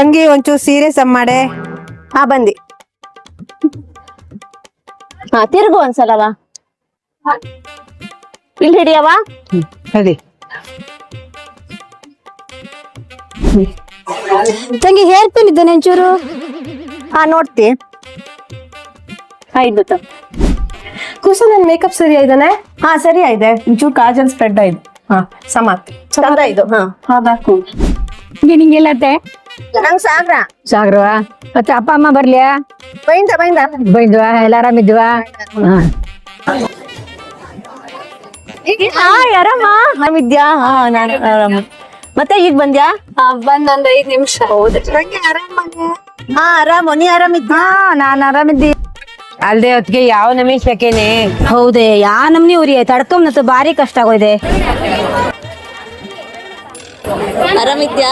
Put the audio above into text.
ತಂಗಿ ಒಂಚೂರು ಸೀರಿಯಸ್ ಮಾಡೆ. ಹಾ ಬಂದಿ. ಹಾ ತಿರುಗು ಒಂದ್ಸಲವ. ಇಲ್ಲಿ ಹಿಡಿಯವ. ಅದೇ ತಂಗಿ ಹೇರ್ ಪಿನ್ ಇದ್ದಾನೆ ಒಂಚೂರು. ಹಾ ನೋಡ್ತಿ. ಆಯ್ತು ತ. ಕುಸು ನನ್ ಮೇಕಪ್ ಸರಿ ಆಯ್ತಾನೆ. ಹಾ ಸರಿ ಆಯ್ದೆ. ಒಂಚೂರು ಕಾಜಲ್ ಸ್ಪ್ರೆಡ್ ಆಯ್ತು. ಹಾ ಸಮಾತ್ ಚಂದ ಇದು. ಹಾ ಹೌದಾ ನಿಂಗೆಲ್ಲತ್ತೆ ನಂಗ್ ಸಾಗ್ರ ಸಾಗ್ರವ ಮತ್ತೆ ಅಪ್ಪ ಅಮ್ಮ ಬರ್ಲಿಯಾ? ಬೈಂದ ಬೈದ್ವಾ? ಎಲ್ಲ ಆರಾಮಿದ್ವಾ? ಆರಾಮ ಆರಾಮಿದ್ಯಾ? ಹಾ ನಾನು ಆರಾಮ. ಮತ್ತೆ ಈಗ ಬಂದ್ಯಾ? ಬಂದ್ ಒಂದ್ 5 ನಿಮಿಷ. ಹೌದು. ಹಾ ಆರಾಮ. ನೀ ಆರಾಮಿದ್ಯಾ? ನಾನ್ ಆರಾಮಿದ್ದಿ. ಅಲ್ದೆ ಹೊತ್ತಿಗೆ ಯಾವ ನಮೀಸ್ ಬೇಕೇನೆ. ಹೌದೇ ಯಾ ನಮ್ನಿ ಉರಿ ತಡ್ಕೊಂಬತ್ತು ಬಾರಿ ಕಷ್ಟ ಆಗೋಯ್ದೆ. ಆರಾಮಿದ್ಯಾ?